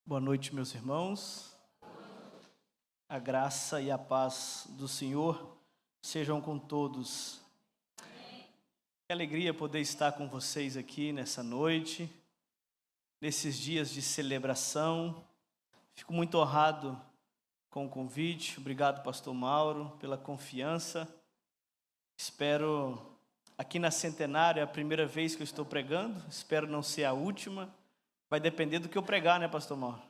Boa noite, meus irmãos. A graça e a paz do Senhor sejam com todos. Que alegria poder estar com vocês aqui nessa noite, nesses dias de celebração. Fico muito honrado com o convite. Obrigado, pastor Mauro, pela confiança. Espero, aqui na Centenário, é a primeira vez que eu estou pregando, espero não ser a última. Vai depender do que eu pregar, né, pastor Mauro?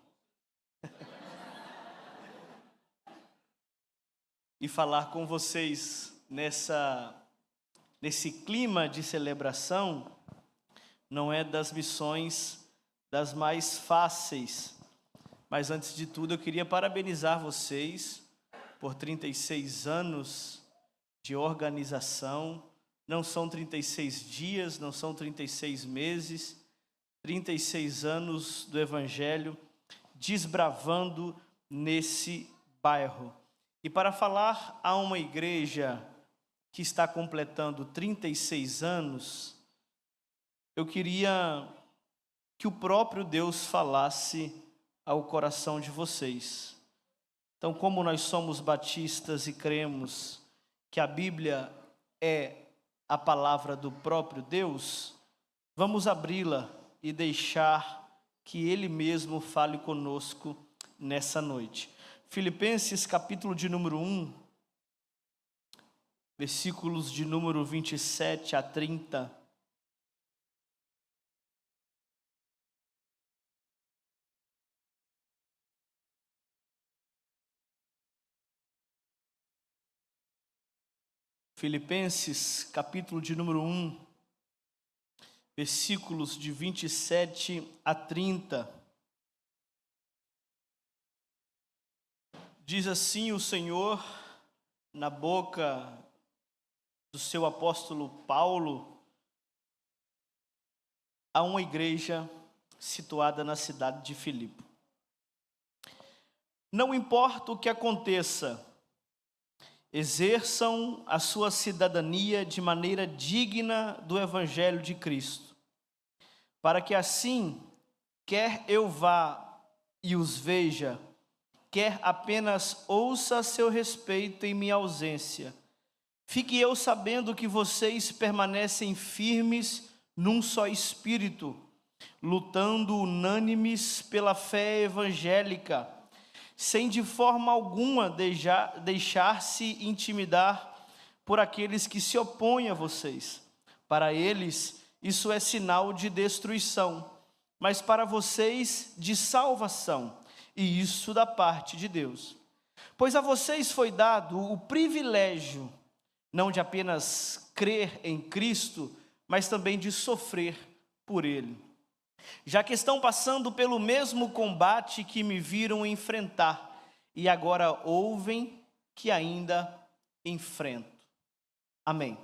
E falar com vocês nesse clima de celebração não é das missões das mais fáceis. Mas antes de tudo, eu queria parabenizar vocês por 36 anos de organização. Não são 36 dias, não são 36 meses, 36 anos do Evangelho desbravando nesse bairro. E para falar a uma igreja que está completando 36 anos, eu queria que o próprio Deus falasse ao coração de vocês. Então, como nós somos batistas e cremos que a Bíblia é a palavra do próprio Deus, vamos abri-la e deixar que Ele mesmo fale conosco nessa noite. Filipenses capítulo de número 1, versículos de número 27 a 30. Filipenses capítulo de número 1, versículos de 27 a 30. Diz assim o Senhor, na boca do seu apóstolo Paulo, a uma igreja situada na cidade de Filipe. Não importa o que aconteça, exerçam a sua cidadania de maneira digna do Evangelho de Cristo, para que assim, quer eu vá e os veja, quer apenas ouça a seu respeito em minha ausência, fique eu sabendo que vocês permanecem firmes num só espírito, lutando unânimes pela fé evangélica, sem de forma alguma deixar-se intimidar por aqueles que se opõem a vocês. Para eles, isso é sinal de destruição, mas para vocês, de salvação, e isso da parte de Deus. Pois a vocês foi dado o privilégio, não de apenas crer em Cristo, mas também de sofrer por Ele, já que estão passando pelo mesmo combate que me viram enfrentar, e agora ouvem que ainda enfrento. Amém.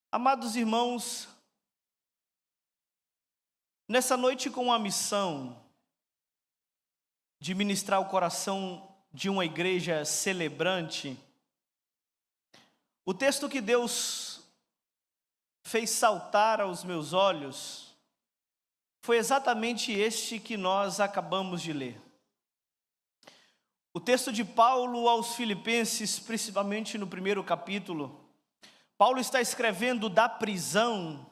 Amados irmãos, nessa noite com a missão de ministrar o coração de uma igreja celebrante, o texto que Deus fez saltar aos meus olhos foi exatamente este que nós acabamos de ler. O texto de Paulo aos Filipenses, principalmente no primeiro capítulo. Paulo está escrevendo da prisão,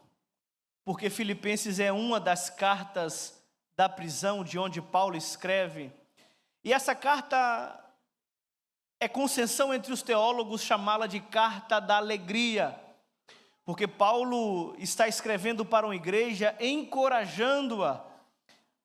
porque Filipenses é uma das cartas da prisão de onde Paulo escreve. E essa carta é consenso entre os teólogos chamá-la de carta da alegria, porque Paulo está escrevendo para uma igreja, encorajando-a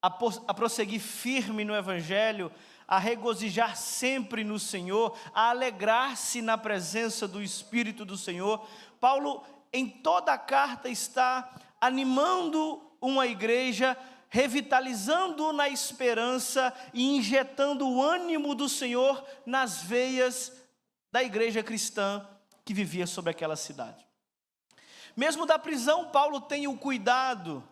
a prosseguir firme no Evangelho, a regozijar sempre no Senhor, a alegrar-se na presença do Espírito do Senhor. Paulo, em toda a carta, está animando uma igreja, revitalizando na esperança e injetando o ânimo do Senhor nas veias da igreja cristã que vivia sobre aquela cidade. Mesmo da prisão, Paulo tem o cuidado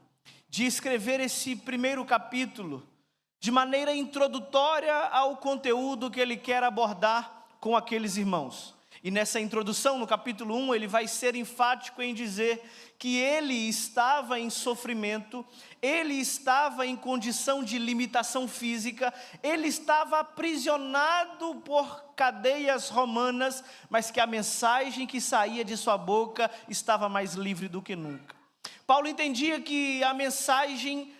de escrever esse primeiro capítulo de maneira introdutória ao conteúdo que ele quer abordar com aqueles irmãos. E nessa introdução, no capítulo 1, ele vai ser enfático em dizer que ele estava em sofrimento, ele estava em condição de limitação física, ele estava aprisionado por cadeias romanas, mas que a mensagem que saía de sua boca estava mais livre do que nunca. Paulo entendia que a mensagem,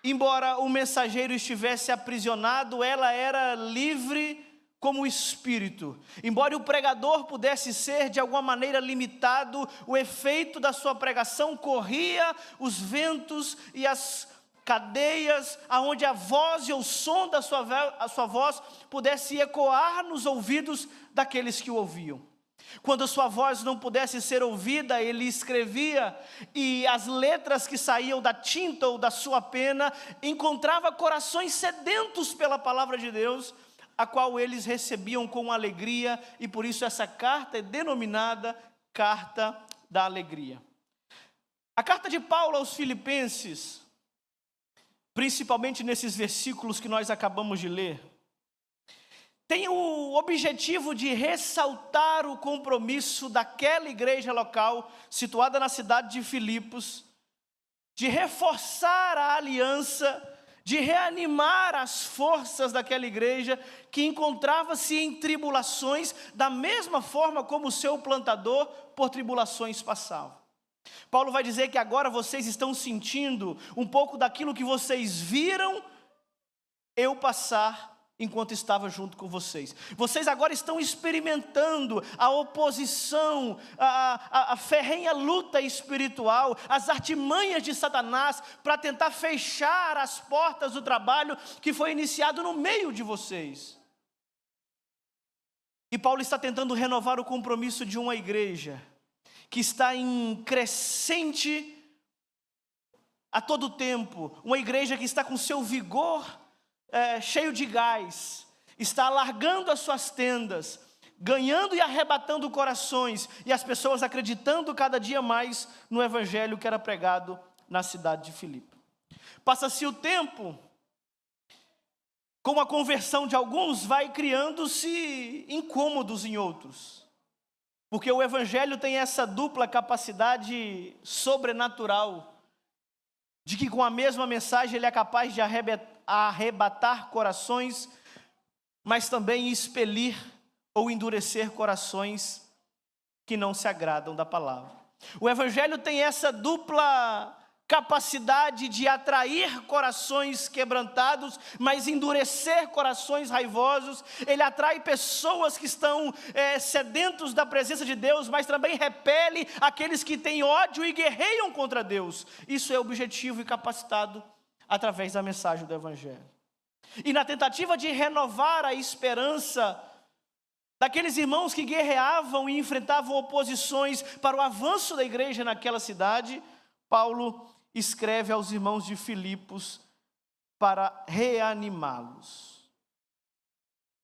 embora o mensageiro estivesse aprisionado, ela era livre como o espírito. Embora o pregador pudesse ser de alguma maneira limitado, o efeito da sua pregação corria os ventos e as cadeias, aonde a voz e o som da sua voz pudesse ecoar nos ouvidos daqueles que o ouviam. Quando a sua voz não pudesse ser ouvida, ele escrevia, e as letras que saíam da tinta ou da sua pena encontrava corações sedentos pela palavra de Deus, a qual eles recebiam com alegria, e por isso essa carta é denominada Carta da Alegria. A carta de Paulo aos Filipenses, principalmente nesses versículos que nós acabamos de ler, tem o objetivo de ressaltar o compromisso daquela igreja local, situada na cidade de Filipos, de reforçar a aliança, de reanimar as forças daquela igreja que encontrava-se em tribulações, da mesma forma como o seu plantador por tribulações passava. Paulo vai dizer que agora vocês estão sentindo um pouco daquilo que vocês viram eu passar enquanto estava junto com vocês. Vocês agora estão experimentando a oposição, a ferrenha luta espiritual, as artimanhas de Satanás para tentar fechar as portas do trabalho que foi iniciado no meio de vocês. E Paulo está tentando renovar o compromisso de uma igreja que está em crescente a todo tempo, uma igreja que está com seu vigor cheio de gás, está alargando as suas tendas, ganhando e arrebatando corações, e as pessoas acreditando cada dia mais no evangelho que era pregado na cidade de Filipe. Passa-se o tempo, com a conversão de alguns, vai criando-se incômodos em outros, porque o evangelho tem essa dupla capacidade sobrenatural, de que com a mesma mensagem ele é capaz de arrebatar corações, mas também expelir ou endurecer corações que não se agradam da palavra. O evangelho tem essa dupla capacidade de atrair corações quebrantados, mas endurecer corações raivosos. Ele atrai pessoas que estão sedentos da presença de Deus, mas também repele aqueles que têm ódio e guerreiam contra Deus. Isso é objetivo e capacitado através da mensagem do evangelho. E na tentativa de renovar a esperança daqueles irmãos que guerreavam e enfrentavam oposições para o avanço da igreja naquela cidade, Paulo escreve aos irmãos de Filipos para reanimá-los.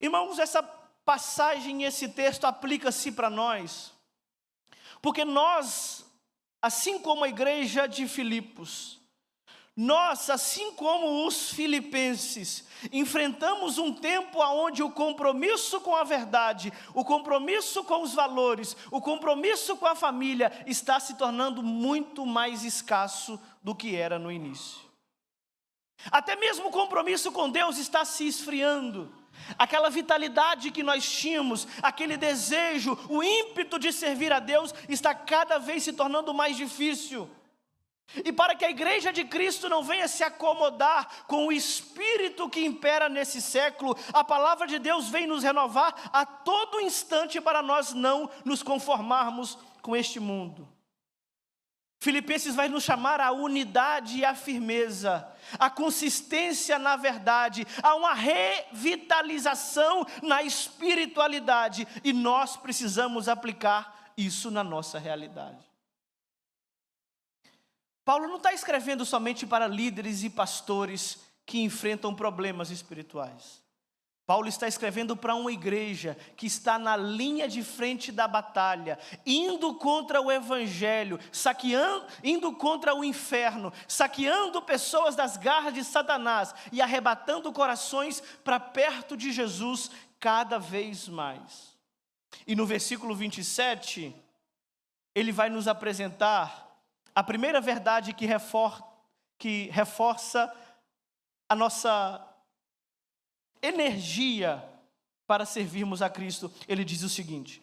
Irmãos, essa passagem, esse texto aplica-se para nós, porque nós, assim como a igreja de Filipos, nós, assim como os filipenses, enfrentamos um tempo onde o compromisso com a verdade, o compromisso com os valores, o compromisso com a família está se tornando muito mais escasso do que era no início. Até mesmo o compromisso com Deus está se esfriando. Aquela vitalidade que nós tínhamos, aquele desejo, o ímpeto de servir a Deus está cada vez se tornando mais difícil. E para que a igreja de Cristo não venha se acomodar com o espírito que impera nesse século, a palavra de Deus vem nos renovar a todo instante para nós não nos conformarmos com este mundo. Filipenses vai nos chamar à unidade e à firmeza, à consistência na verdade, a uma revitalização na espiritualidade, e nós precisamos aplicar isso na nossa realidade. Paulo não está escrevendo somente para líderes e pastores que enfrentam problemas espirituais. Paulo está escrevendo para uma igreja que está na linha de frente da batalha, indo contra o evangelho, indo contra o inferno, saqueando pessoas das garras de Satanás e arrebatando corações para perto de Jesus cada vez mais. E no versículo 27, ele vai nos apresentar a primeira verdade que reforça a nossa energia para servirmos a Cristo. Ele diz o seguinte: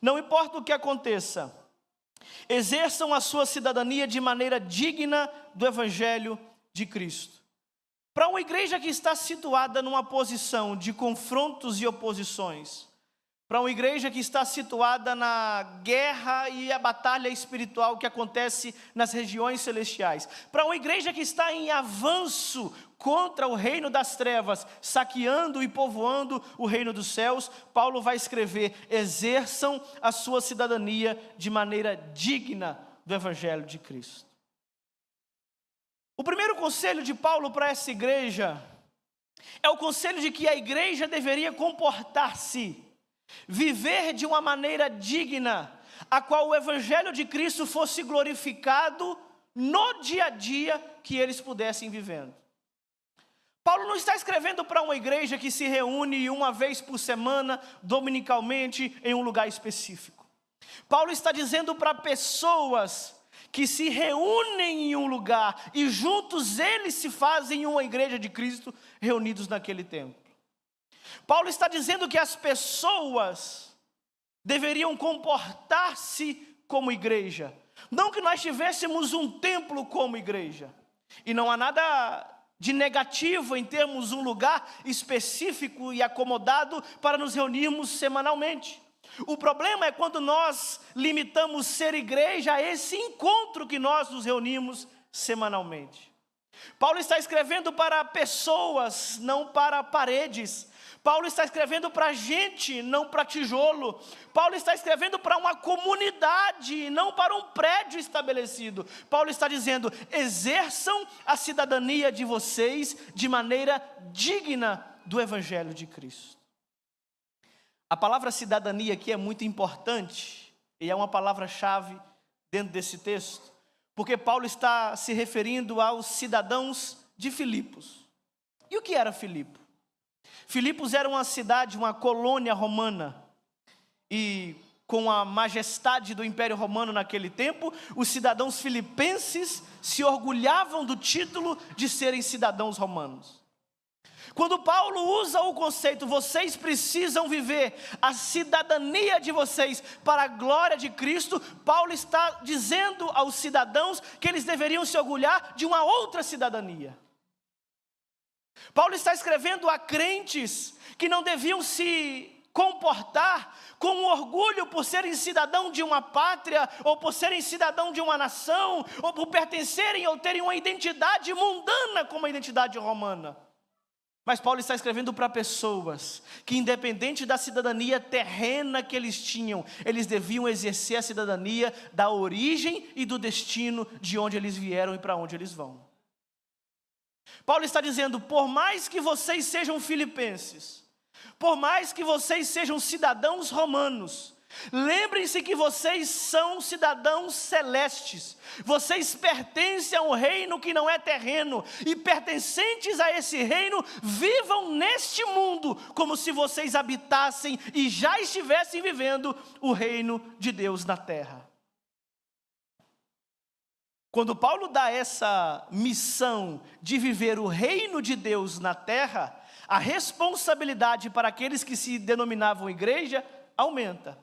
não importa o que aconteça, exerçam a sua cidadania de maneira digna do Evangelho de Cristo. Para uma igreja que está situada numa posição de confrontos e oposições, para uma igreja que está situada na guerra e a batalha espiritual que acontece nas regiões celestiais, para uma igreja que está em avanço contra o reino das trevas, saqueando e povoando o reino dos céus, Paulo vai escrever: exerçam a sua cidadania de maneira digna do Evangelho de Cristo. O primeiro conselho de Paulo para essa igreja é o conselho de que a igreja deveria comportar-se, viver de uma maneira digna, a qual o Evangelho de Cristo fosse glorificado no dia a dia que eles pudessem vivendo. Paulo não está escrevendo para uma igreja que se reúne uma vez por semana, dominicalmente, em um lugar específico. Paulo está dizendo para pessoas que se reúnem em um lugar e juntos eles se fazem uma igreja de Cristo reunidos naquele templo. Paulo está dizendo que as pessoas deveriam comportar-se como igreja. Não que nós tivéssemos um templo como igreja. E não há nada de negativo em termos um lugar específico e acomodado para nos reunirmos semanalmente. O problema é quando nós limitamos ser igreja a esse encontro que nós nos reunimos semanalmente. Paulo está escrevendo para pessoas, não para paredes. Paulo está escrevendo para gente, não para tijolo. Paulo está escrevendo para uma comunidade, não para um prédio estabelecido. Paulo está dizendo: exerçam a cidadania de vocês de maneira digna do Evangelho de Cristo. A palavra cidadania aqui é muito importante, e é uma palavra-chave dentro desse texto, porque Paulo está se referindo aos cidadãos de Filipos. E o que era Filipe? Filipos era uma cidade, uma colônia romana, e com a majestade do Império Romano naquele tempo, os cidadãos filipenses se orgulhavam do título de serem cidadãos romanos. Quando Paulo usa o conceito, vocês precisam viver a cidadania de vocês para a glória de Cristo, Paulo está dizendo aos cidadãos que eles deveriam se orgulhar de uma outra cidadania. Paulo está escrevendo a crentes que não deviam se comportar com orgulho por serem cidadão de uma pátria, ou por serem cidadão de uma nação, ou por pertencerem ou terem uma identidade mundana como a identidade romana. Mas Paulo está escrevendo para pessoas que, independente da cidadania terrena que eles tinham, eles deviam exercer a cidadania da origem e do destino de onde eles vieram e para onde eles vão. Paulo está dizendo: por mais que vocês sejam filipenses, por mais que vocês sejam cidadãos romanos, lembrem-se que vocês são cidadãos celestes. Vocês pertencem a um reino que não é terreno, e pertencentes a esse reino, vivam neste mundo como se vocês habitassem e já estivessem vivendo o reino de Deus na terra. Quando Paulo dá essa missão de viver o reino de Deus na terra, a responsabilidade para aqueles que se denominavam igreja aumenta.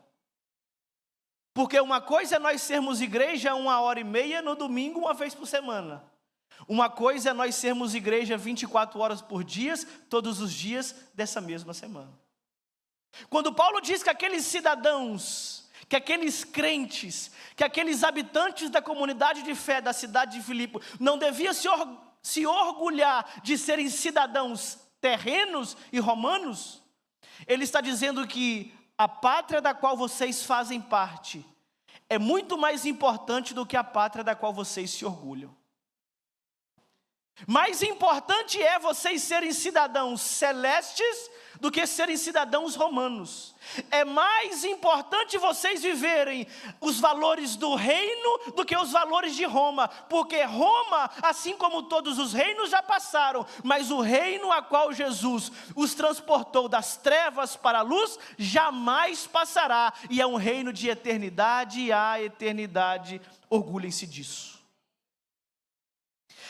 Porque uma coisa é nós sermos igreja 1h30 no domingo, uma vez por semana. Uma coisa é nós sermos igreja 24 horas por dia, todos os dias dessa mesma semana. Quando Paulo diz que aqueles cidadãos, que aqueles crentes, que aqueles habitantes da comunidade de fé da cidade de Filipe não deviam se orgulhar de serem cidadãos terrenos e romanos, ele está dizendo que a pátria da qual vocês fazem parte é muito mais importante do que a pátria da qual vocês se orgulham. Mais importante é vocês serem cidadãos celestes do que serem cidadãos romanos. É mais importante vocês viverem os valores do reino do que os valores de Roma, porque Roma, assim como todos os reinos já passaram, mas o reino a qual Jesus os transportou das trevas para a luz, jamais passará, e é um reino de eternidade a eternidade. Orgulhem-se disso.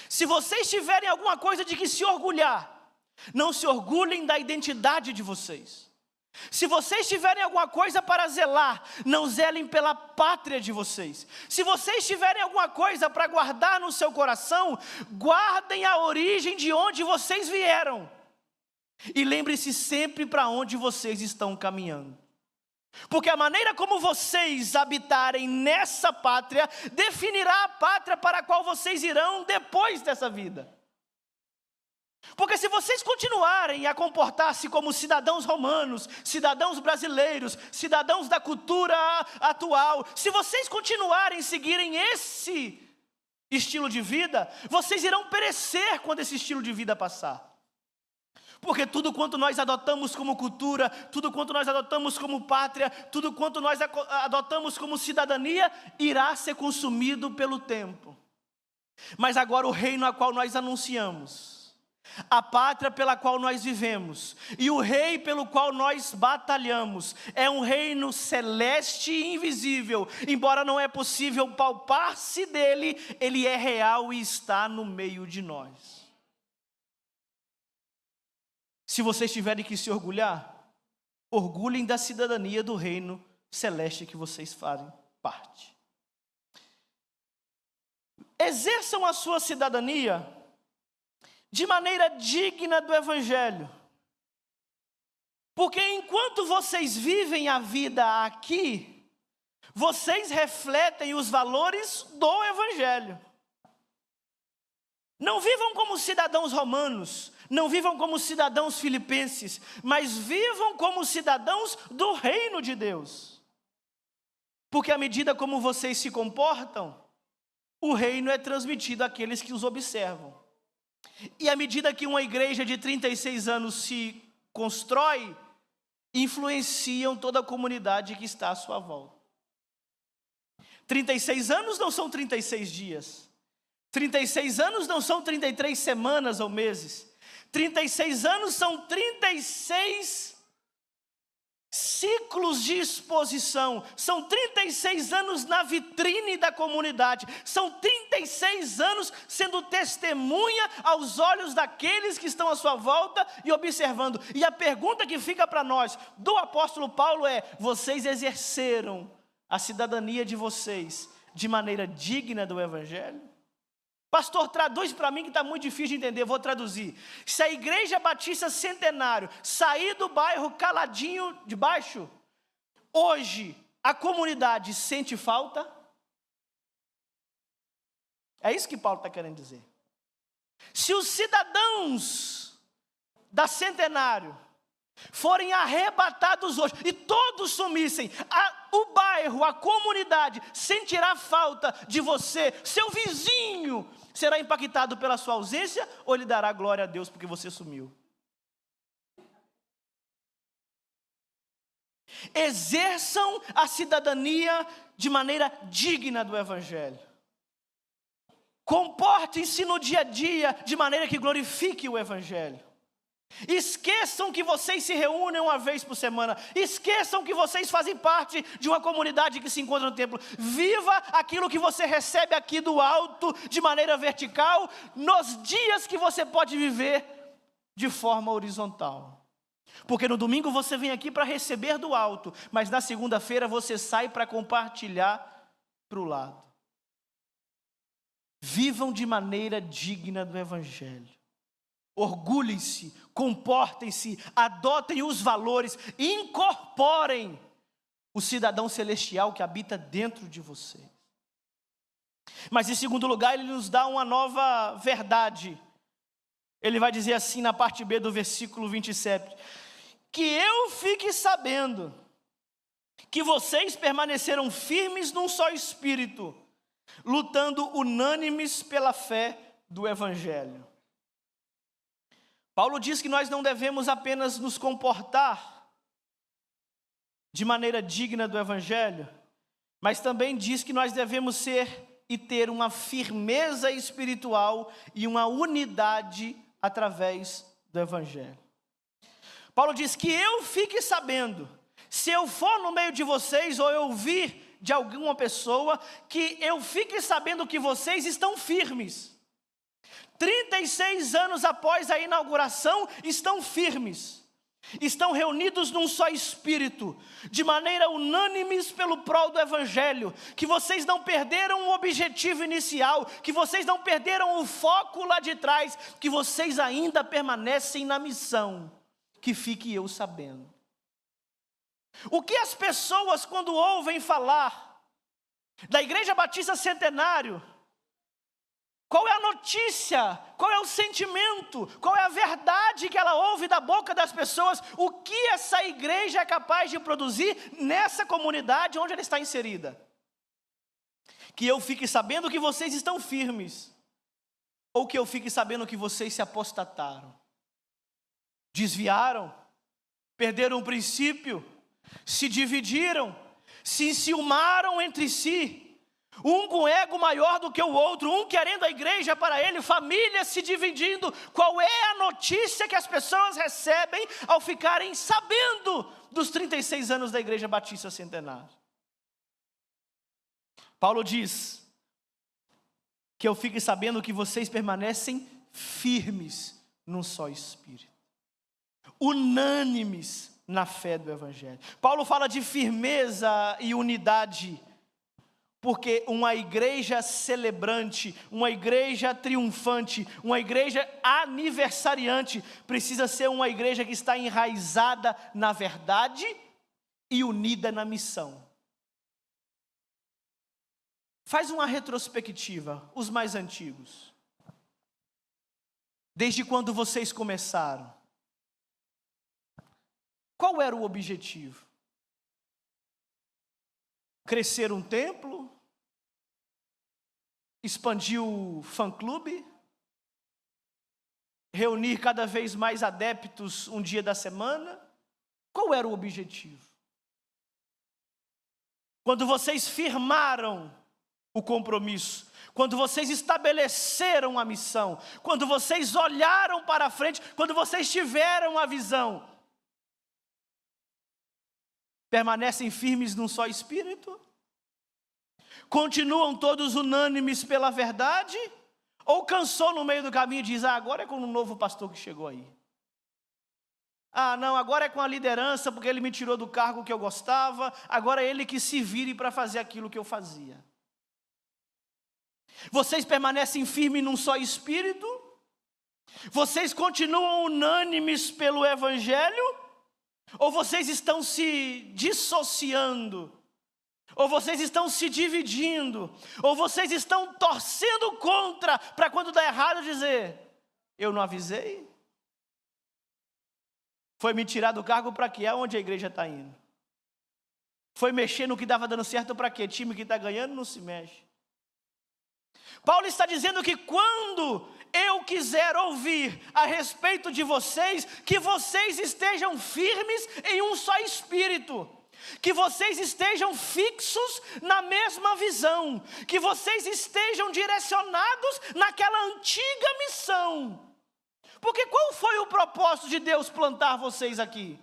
Se vocês tiverem alguma coisa de que se orgulhar, não se orgulhem da identidade de vocês. Se vocês tiverem alguma coisa para zelar, não zelem pela pátria de vocês. Se vocês tiverem alguma coisa para guardar no seu coração, guardem a origem de onde vocês vieram. E lembre-se sempre para onde vocês estão caminhando. Porque a maneira como vocês habitarem nessa pátria, definirá a pátria para a qual vocês irão depois dessa vida. Porque se vocês continuarem a comportar-se como cidadãos romanos, cidadãos brasileiros, cidadãos da cultura atual, se vocês continuarem a seguirem esse estilo de vida, vocês irão perecer quando esse estilo de vida passar. Porque tudo quanto nós adotamos como cultura, tudo quanto nós adotamos como pátria, tudo quanto nós adotamos como cidadania, irá ser consumido pelo tempo. Mas agora o reino a qual nós anunciamos, a pátria pela qual nós vivemos e o rei pelo qual nós batalhamos, é um reino celeste e invisível. Embora não é possível palpar-se dele, ele é real e está no meio de nós. Se vocês tiverem que se orgulhar, orgulhem da cidadania do reino celeste que vocês fazem parte. Exerçam a sua cidadania de maneira digna do Evangelho. Porque enquanto vocês vivem a vida aqui, vocês refletem os valores do Evangelho. Não vivam como cidadãos romanos, não vivam como cidadãos filipenses, mas vivam como cidadãos do reino de Deus. Porque à medida como vocês se comportam, o reino é transmitido àqueles que os observam. E à medida que uma igreja de 36 anos se constrói, influenciam toda a comunidade que está à sua volta. 36 anos não são 36 dias. 36 anos não são 33 semanas ou meses. 36 anos são 36 ciclos de exposição. São 36 anos na vitrine da comunidade. São 36 anos sendo testemunha aos olhos daqueles que estão à sua volta e observando. E a pergunta que fica para nós, do apóstolo Paulo é: vocês exerceram a cidadania de vocês de maneira digna do Evangelho? Pastor, traduz para mim que está muito difícil de entender, vou traduzir. Se a Igreja Batista Centenário sair do bairro Caladinho de Baixo, hoje a comunidade sente falta? É isso que Paulo está querendo dizer. Se os cidadãos da Centenário forem arrebatados hoje e todos sumissem, o bairro, a comunidade sentirá falta de você, seu vizinho será impactado pela sua ausência ou lhe dará glória a Deus porque você sumiu? Exerçam a cidadania de maneira digna do Evangelho. Comportem-se no dia a dia de maneira que glorifique o Evangelho. Esqueçam que vocês se reúnem uma vez por semana. Esqueçam que vocês fazem parte de uma comunidade que se encontra no templo. Viva aquilo que você recebe aqui do alto, de maneira vertical, nos dias que você pode viver de forma horizontal. Porque no domingo você vem aqui para receber do alto, mas na segunda-feira você sai para compartilhar para o lado. Vivam de maneira digna do Evangelho. Orgulhem-se, comportem-se, adotem os valores, incorporem o cidadão celestial que habita dentro de vocês. Mas em segundo lugar, ele nos dá uma nova verdade. Ele vai dizer assim na parte B do versículo 27, que eu fique sabendo que vocês permaneceram firmes num só espírito, lutando unânimes pela fé do Evangelho. Paulo diz que nós não devemos apenas nos comportar de maneira digna do Evangelho, mas também diz que nós devemos ser e ter uma firmeza espiritual e uma unidade através do Evangelho. Paulo diz que eu fique sabendo, se eu for no meio de vocês ou eu ouvir de alguma pessoa, que eu fique sabendo que vocês estão firmes. 36 anos após a inauguração, estão firmes. Estão reunidos num só espírito, de maneira unânimes pelo prol do Evangelho, que vocês não perderam o objetivo inicial, que vocês não perderam o foco lá de trás, que vocês ainda permanecem na missão, que fique eu sabendo. O que as pessoas quando ouvem falar da Igreja Batista Centenário, qual é a notícia, qual é o sentimento, qual é a verdade que ela ouve da boca das pessoas, o que essa igreja é capaz de produzir nessa comunidade onde ela está inserida? Que eu fique sabendo que vocês estão firmes, ou que eu fique sabendo que vocês se apostataram, desviaram, perderam o princípio, se dividiram, se enciumaram entre si, um com ego maior do que o outro, um querendo a igreja para ele, famílias se dividindo. Qual é a notícia que as pessoas recebem ao ficarem sabendo dos 36 anos da Igreja Batista Centenário? Paulo diz que eu fique sabendo que vocês permanecem firmes num só espírito, unânimes na fé do Evangelho. Paulo fala de firmeza e unidade, porque uma igreja celebrante, uma igreja triunfante, uma igreja aniversariante, precisa ser uma igreja que está enraizada na verdade e unida na missão. Faz uma retrospectiva, os mais antigos. Desde quando vocês começaram? Qual era o objetivo? Crescer um templo? Expandir o fã-clube? Reunir cada vez mais adeptos um dia da semana? Qual era o objetivo? Quando vocês firmaram o compromisso, quando vocês estabeleceram a missão, quando vocês olharam para a frente, quando vocês tiveram a visão, permanecem firmes num só espírito? Continuam todos unânimes pela verdade? Ou cansou no meio do caminho e diz, agora é com um novo pastor que chegou aí. Não, agora é com a liderança, porque ele me tirou do cargo que eu gostava, agora é ele que se vire para fazer aquilo que eu fazia. Vocês permanecem firmes num só espírito? Vocês continuam unânimes pelo Evangelho? Ou vocês estão se dissociando? Ou vocês estão se dividindo? Ou vocês estão torcendo contra, para quando dá errado dizer, eu não avisei? Foi me tirar do cargo para quê? Aonde a igreja está indo? Foi mexer no que estava dando certo para quê? Time que está ganhando não se mexe. Paulo está dizendo que quando eu quiser ouvir a respeito de vocês, que vocês estejam firmes em um só espírito, que vocês estejam fixos na mesma visão, que vocês estejam direcionados naquela antiga missão. Porque qual foi o propósito de Deus plantar vocês aqui?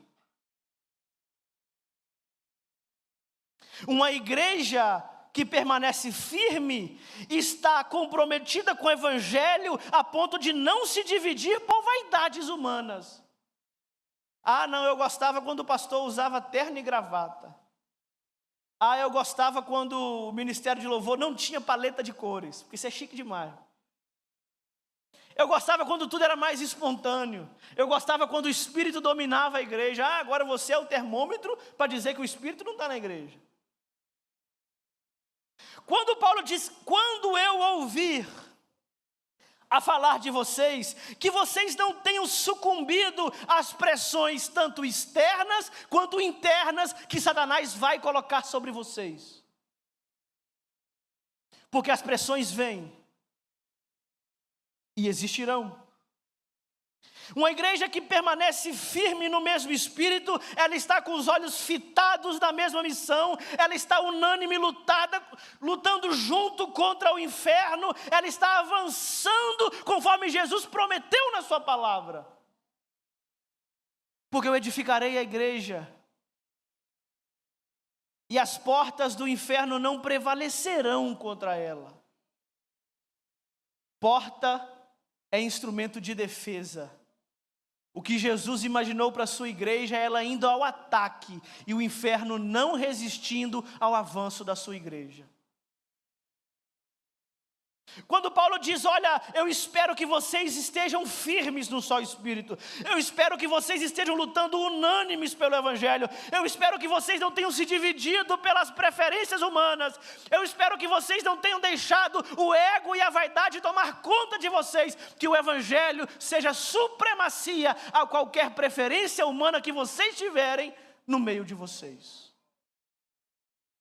Uma igreja que permanece firme, está comprometida com o Evangelho a ponto de não se dividir por vaidades humanas. Não, eu gostava quando o pastor usava terno e gravata. Eu gostava quando o ministério de louvor não tinha paleta de cores, porque isso é chique demais. Eu gostava quando tudo era mais espontâneo. Eu gostava quando o Espírito dominava a igreja. Agora você é o termômetro para dizer que o Espírito não está na igreja. Quando Paulo diz, quando eu ouvir a falar de vocês, que vocês não tenham sucumbido às pressões tanto externas quanto internas que Satanás vai colocar sobre vocês. Porque as pressões vêm e existirão. Uma igreja que permanece firme no mesmo espírito, ela está com os olhos fitados na mesma missão, ela está unânime, lutando junto contra o inferno, ela está avançando conforme Jesus prometeu na sua palavra. Porque eu edificarei a igreja, e as portas do inferno não prevalecerão contra ela. Porta é instrumento de defesa. O que Jesus imaginou para a sua igreja é ela indo ao ataque e o inferno não resistindo ao avanço da sua igreja. Quando Paulo diz, olha, eu espero que vocês estejam firmes no só Espírito, eu espero que vocês estejam lutando unânimes pelo Evangelho, eu espero que vocês não tenham se dividido pelas preferências humanas, eu espero que vocês não tenham deixado o ego e a vaidade tomar conta de vocês, que o Evangelho seja supremacia a qualquer preferência humana que vocês tiverem no meio de vocês.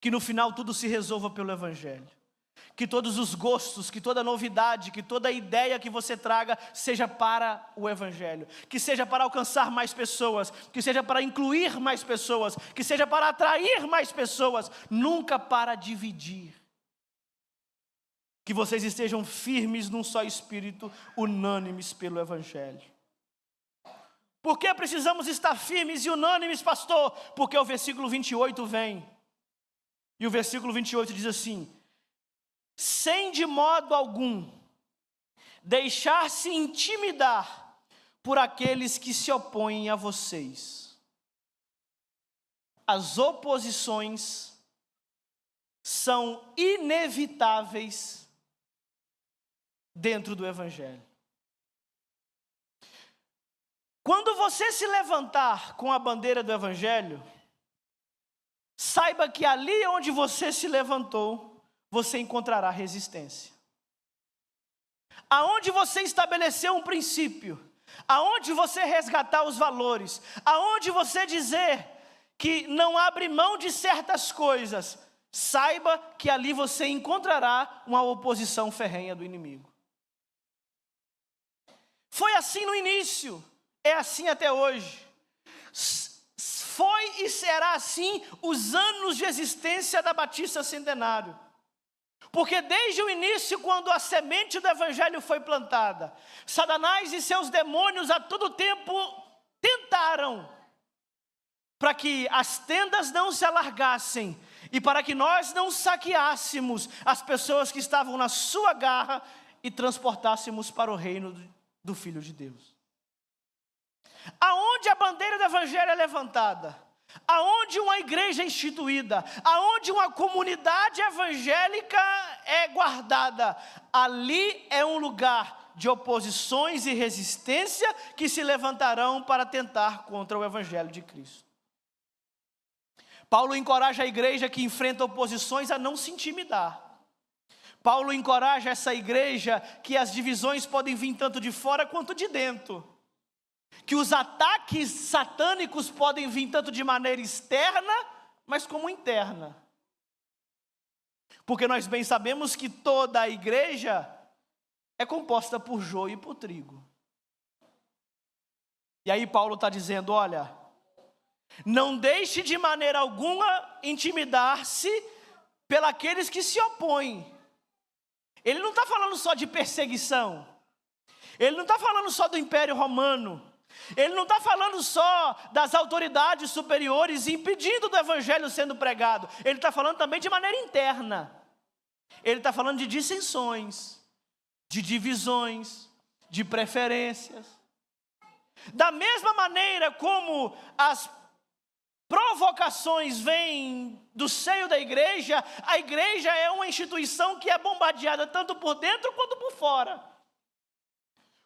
Que no final tudo se resolva pelo Evangelho. Que todos os gostos, que toda novidade, que toda ideia que você traga seja para o Evangelho. Que seja para alcançar mais pessoas, que seja para incluir mais pessoas, que seja para atrair mais pessoas, nunca para dividir. Que vocês estejam firmes num só Espírito, unânimes pelo Evangelho. Por que precisamos estar firmes e unânimes, pastor? Porque o versículo 28 vem. E o versículo 28 diz assim: sem de modo algum deixar-se intimidar por aqueles que se opõem a vocês. As oposições são inevitáveis dentro do Evangelho. Quando você se levantar com a bandeira do Evangelho, saiba que ali onde você se levantou, você encontrará resistência. Aonde você estabeleceu um princípio, aonde você resgatar os valores, aonde você dizer que não abre mão de certas coisas, saiba que ali você encontrará uma oposição ferrenha do inimigo. Foi assim no início, é assim até hoje. Foi e será assim os anos de existência da Batista Centenário. Porque desde o início, quando a semente do Evangelho foi plantada, Satanás e seus demônios a todo tempo tentaram para que as tendas não se alargassem e para que nós não saqueássemos as pessoas que estavam na sua garra e transportássemos para o reino do Filho de Deus. Aonde a bandeira do Evangelho é levantada, aonde uma igreja é instituída, aonde uma comunidade evangélica é guardada, ali é um lugar de oposições e resistência que se levantarão para tentar contra o Evangelho de Cristo. Paulo encoraja a igreja que enfrenta oposições a não se intimidar. Paulo encoraja essa igreja que as divisões podem vir tanto de fora quanto de dentro. Que os ataques satânicos podem vir tanto de maneira externa, mas como interna. Porque nós bem sabemos que toda a igreja é composta por joio e por trigo. E aí Paulo está dizendo, olha, não deixe de maneira alguma intimidar-se pelos que se opõem. Ele não está falando só de perseguição. Ele não está falando só do Império Romano. Ele não está falando só das autoridades superiores impedindo do Evangelho sendo pregado. Ele está falando também de maneira interna. Ele está falando de dissensões, de divisões, de preferências. Da mesma maneira como as provocações vêm do seio da igreja, a igreja é uma instituição que é bombardeada tanto por dentro quanto por fora.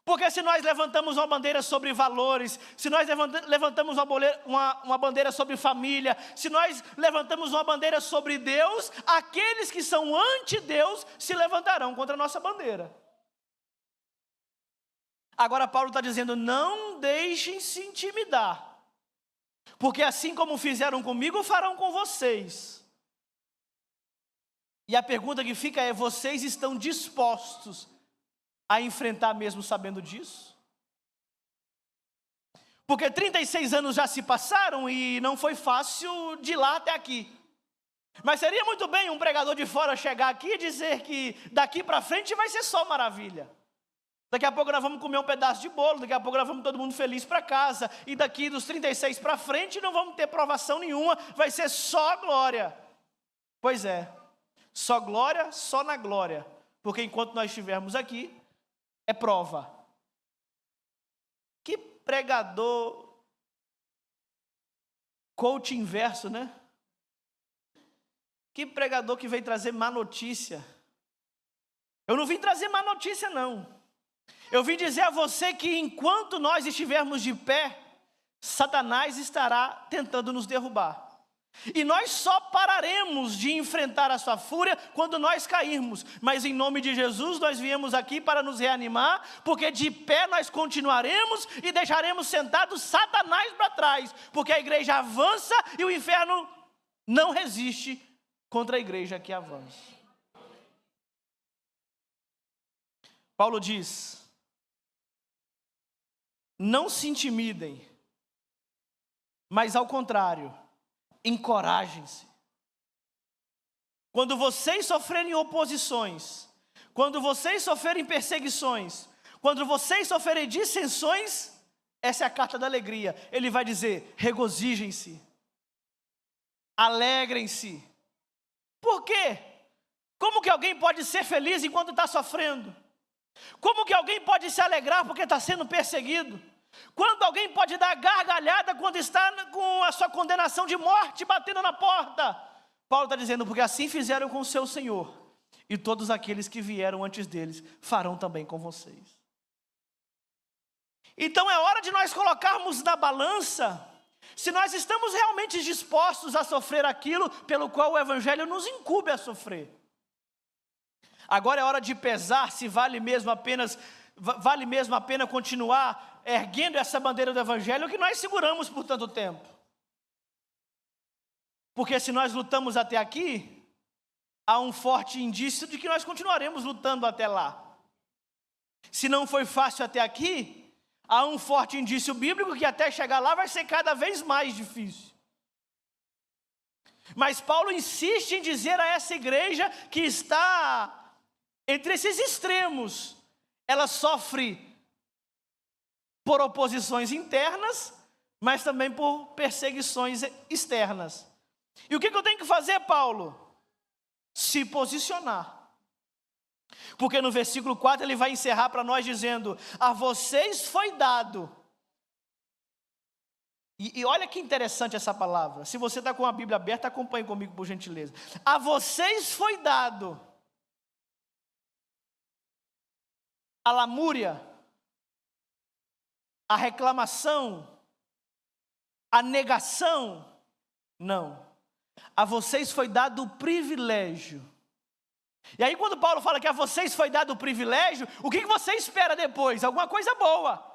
Porque se nós levantamos uma bandeira sobre valores, se nós levantamos uma bandeira sobre família, se nós levantamos uma bandeira sobre Deus, aqueles que são anti-Deus se levantarão contra a nossa bandeira. Agora Paulo está dizendo, não deixem se intimidar, porque assim como fizeram comigo, farão com vocês. E a pergunta que fica é, vocês estão dispostos a enfrentar mesmo sabendo disso? Porque 36 anos já se passaram e não foi fácil de lá até aqui. Mas seria muito bem um pregador de fora chegar aqui e dizer que daqui para frente vai ser só maravilha. Daqui a pouco nós vamos comer um pedaço de bolo, daqui a pouco nós vamos todo mundo feliz para casa. E daqui dos 36 para frente não vamos ter provação nenhuma, vai ser só glória. Pois é, só glória, só na glória. Porque enquanto nós estivermos aqui, é prova. Que pregador, coach inverso, né? Que pregador que veio trazer má notícia. Eu não vim trazer má notícia, não. Eu vim dizer a você que enquanto nós estivermos de pé, Satanás estará tentando nos derrubar. E nós só pararemos de enfrentar a sua fúria quando nós cairmos. Mas em nome de Jesus nós viemos aqui para nos reanimar, porque de pé nós continuaremos e deixaremos sentado Satanás para trás. Porque a igreja avança e o inferno não resiste contra a igreja que avança. Paulo diz: não se intimidem, mas ao contrário, encorajem-se. Quando vocês sofrerem oposições, quando vocês sofrerem perseguições, quando vocês sofrerem dissensões, essa é a carta da alegria. Ele vai dizer: regozijem-se, alegrem-se. Por quê? Como que alguém pode ser feliz enquanto está sofrendo? Como que alguém pode se alegrar porque está sendo perseguido? Quando alguém pode dar gargalhada quando está com a sua condenação de morte batendo na porta? Paulo está dizendo: porque assim fizeram com o seu Senhor, e todos aqueles que vieram antes deles farão também com vocês. Então é hora de nós colocarmos na balança se nós estamos realmente dispostos a sofrer aquilo pelo qual o Evangelho nos incumbe a sofrer. Agora é hora de pesar se vale mesmo a pena continuar erguendo essa bandeira do Evangelho que nós seguramos por tanto tempo. Porque se nós lutamos até aqui, há um forte indício de que nós continuaremos lutando até lá. Se não foi fácil até aqui, há um forte indício bíblico que até chegar lá vai ser cada vez mais difícil. Mas Paulo insiste em dizer a essa igreja que está entre esses extremos: ela sofre por oposições internas, mas também por perseguições externas. E o que eu tenho que fazer, Paulo? Se posicionar. Porque no versículo 4 ele vai encerrar para nós dizendo: a vocês foi dado. E olha que interessante essa palavra. Se você está com a Bíblia aberta, acompanhe comigo por gentileza. A vocês foi dado a lamúria, a reclamação, a negação. Não. A vocês foi dado o privilégio. E aí quando Paulo fala que a vocês foi dado o privilégio, o que você espera depois? Alguma coisa boa.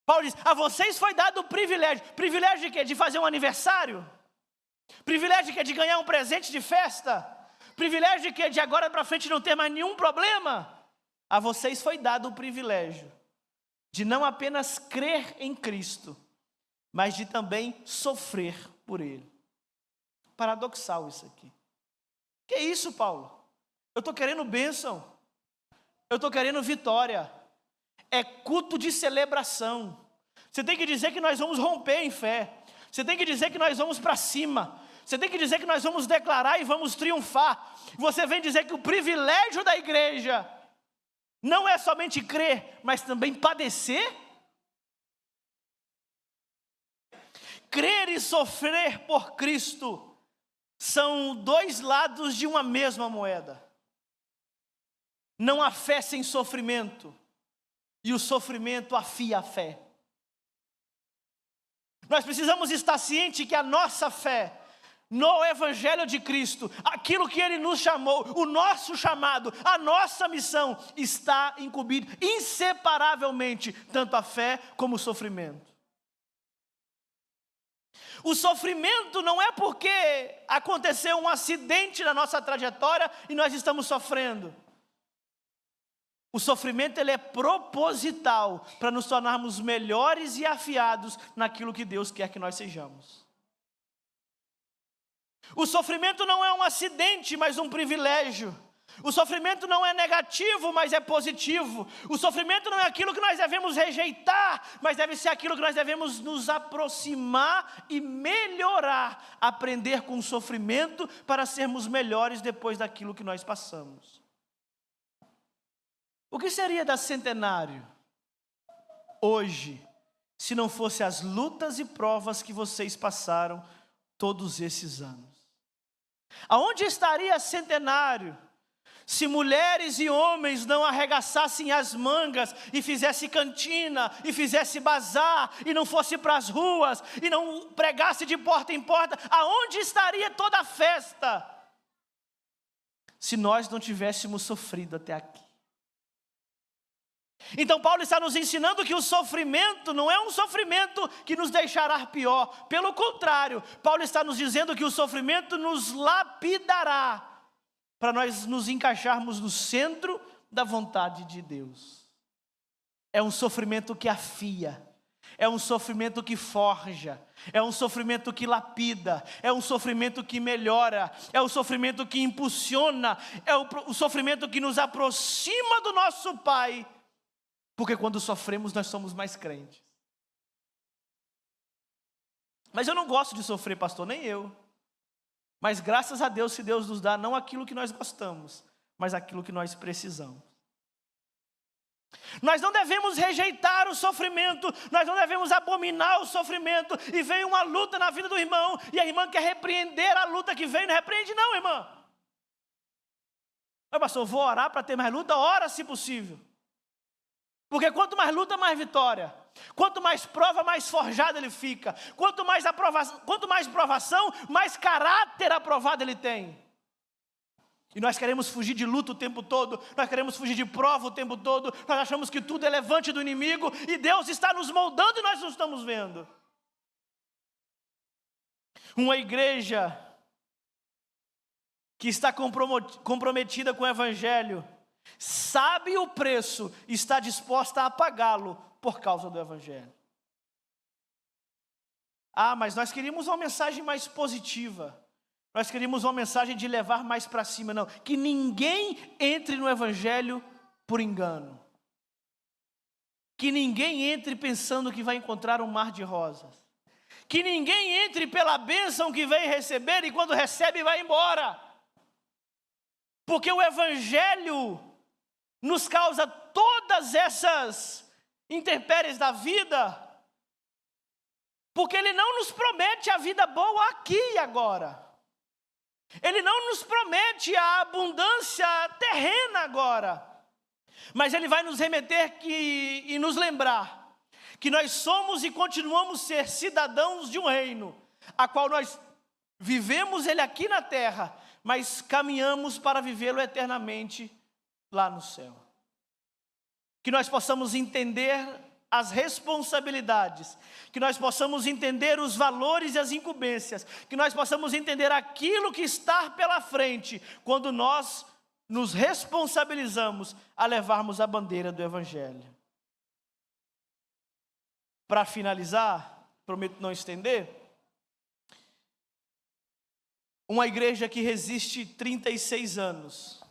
Paulo diz: a vocês foi dado o privilégio. Privilégio de quê? De fazer um aniversário? Privilégio de quê? De ganhar um presente de festa? Privilégio de quê? De agora para frente não ter mais nenhum problema? A vocês foi dado o privilégio de não apenas crer em Cristo, mas de também sofrer por Ele. Paradoxal isso aqui. Que isso, Paulo? Eu estou querendo bênção. Eu estou querendo vitória. É culto de celebração. Você tem que dizer que nós vamos romper em fé. Você tem que dizer que nós vamos para cima. Você tem que dizer que nós vamos declarar e vamos triunfar. Você vem dizer que o privilégio da igreja não é somente crer, mas também padecer. Crer e sofrer por Cristo são dois lados de uma mesma moeda. Não há fé sem sofrimento, e o sofrimento afia a fé. Nós precisamos estar cientes que a nossa fé no Evangelho de Cristo, aquilo que Ele nos chamou, o nosso chamado, a nossa missão, está incumbido inseparavelmente, tanto a fé como o sofrimento. O sofrimento não é porque aconteceu um acidente na nossa trajetória e nós estamos sofrendo. O sofrimento ele é proposital para nos tornarmos melhores e afiados naquilo que Deus quer que nós sejamos. O sofrimento não é um acidente, mas um privilégio. O sofrimento não é negativo, mas é positivo. O sofrimento não é aquilo que nós devemos rejeitar, mas deve ser aquilo que nós devemos nos aproximar e melhorar, aprender com o sofrimento para sermos melhores depois daquilo que nós passamos. O que seria da Centenário hoje, se não fosse as lutas e provas que vocês passaram todos esses anos? Aonde estaria a Centenário se mulheres e homens não arregaçassem as mangas e fizesse cantina, e fizesse bazar, e não fosse para as ruas, e não pregasse de porta em porta? Aonde estaria toda a festa se nós não tivéssemos sofrido até aqui? Então Paulo está nos ensinando que o sofrimento não é um sofrimento que nos deixará pior. Pelo contrário, Paulo está nos dizendo que o sofrimento nos lapidará para nós nos encaixarmos no centro da vontade de Deus. É um sofrimento que afia, é um sofrimento que forja, é um sofrimento que lapida, é um sofrimento que melhora, é um sofrimento que impulsiona, é o sofrimento que nos aproxima do nosso Pai. Porque quando sofremos, nós somos mais crentes. Mas eu não gosto de sofrer, pastor, nem eu. Mas graças a Deus, se Deus nos dá não aquilo que nós gostamos, mas aquilo que nós precisamos. Nós não devemos rejeitar o sofrimento, nós não devemos abominar o sofrimento. E vem uma luta na vida do irmão, e a irmã quer repreender a luta que vem. Não repreende não, irmã. Mas pastor, vou orar para ter mais luta? Ora se possível. Porque quanto mais luta, mais vitória. Quanto mais prova, mais forjado ele fica. Quanto mais provação, mais caráter aprovado ele tem. E nós queremos fugir de luta o tempo todo. Nós queremos fugir de prova o tempo todo. Nós achamos que tudo é levante do inimigo. E Deus está nos moldando e nós não estamos vendo. Uma igreja que está comprometida com o Evangelho sabe o preço e está disposta a pagá-lo por causa do Evangelho. Mas nós queríamos uma mensagem mais positiva. Nós queríamos uma mensagem de levar mais para cima. Não, que ninguém entre no Evangelho por engano. Que ninguém entre pensando que vai encontrar um mar de rosas. Que ninguém entre pela bênção que vem receber e quando recebe vai embora. Porque o Evangelho nos causa todas essas intempéries da vida, porque Ele não nos promete a vida boa aqui e agora. Ele não nos promete a abundância terrena agora, mas Ele vai nos remeter e nos lembrar que nós somos e continuamos a ser cidadãos de um reino, a qual nós vivemos ele aqui na terra, mas caminhamos para vivê-lo eternamente lá no céu. Que nós possamos entender as responsabilidades, que nós possamos entender os valores e as incumbências, que nós possamos entender aquilo que está pela frente, quando nós nos responsabilizamos a levarmos a bandeira do Evangelho. Para finalizar, prometo não estender, uma igreja que resiste 36 anos,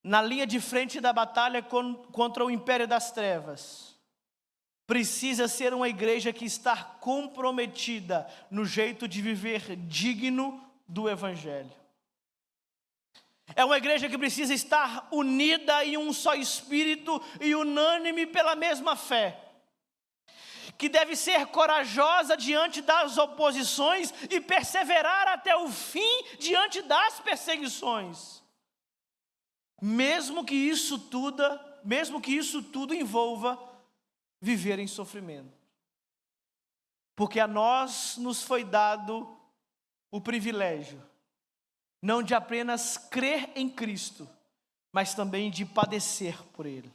na linha de frente da batalha contra o império das trevas, precisa ser uma igreja que está comprometida no jeito de viver digno do Evangelho. É uma igreja que precisa estar unida em um só espírito e unânime pela mesma fé. Que deve ser corajosa diante das oposições e perseverar até o fim diante das perseguições. Mesmo que isso tudo envolva viver em sofrimento. Porque a nós nos foi dado o privilégio, não de apenas crer em Cristo, mas também de padecer por Ele.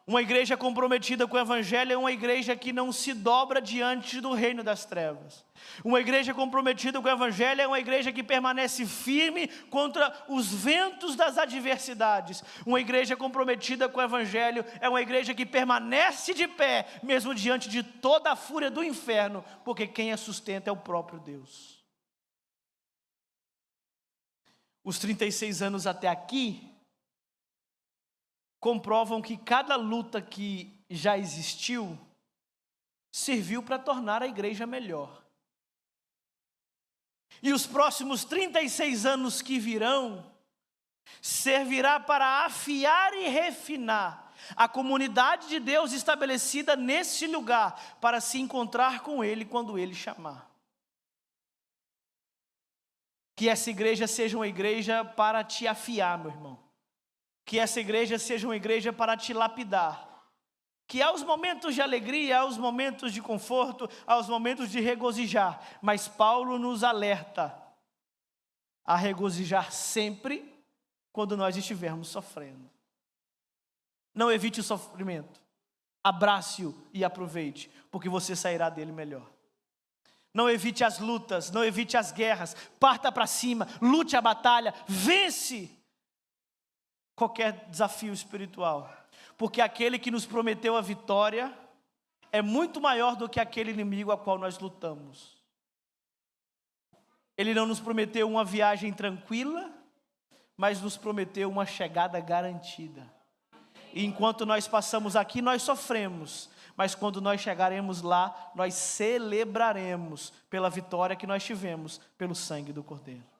Uma igreja comprometida com o Evangelho é uma igreja que não se dobra diante do reino das trevas. Uma igreja comprometida com o Evangelho é uma igreja que permanece firme contra os ventos das adversidades. Uma igreja comprometida com o Evangelho é uma igreja que permanece de pé, mesmo diante de toda a fúria do inferno, porque quem a sustenta é o próprio Deus. Os 36 anos até aqui comprovam que cada luta que já existiu serviu para tornar a igreja melhor. E os próximos 36 anos que virão servirá para afiar e refinar a comunidade de Deus estabelecida nesse lugar, para se encontrar com Ele quando Ele chamar. Que essa igreja seja uma igreja para te afiar, meu irmão. Que essa igreja seja uma igreja para te lapidar. Que há os momentos de alegria, há os momentos de conforto, há os momentos de regozijar. Mas Paulo nos alerta a regozijar sempre quando nós estivermos sofrendo. Não evite o sofrimento. Abrace-o e aproveite, porque você sairá dele melhor. Não evite as lutas, não evite as guerras. Parta para cima, lute a batalha, vence qualquer desafio espiritual, porque aquele que nos prometeu a vitória é muito maior do que aquele inimigo a qual nós lutamos. Ele não nos prometeu uma viagem tranquila, mas nos prometeu uma chegada garantida. E enquanto nós passamos aqui, nós sofremos, mas quando nós chegaremos lá, nós celebraremos pela vitória que nós tivemos pelo sangue do Cordeiro.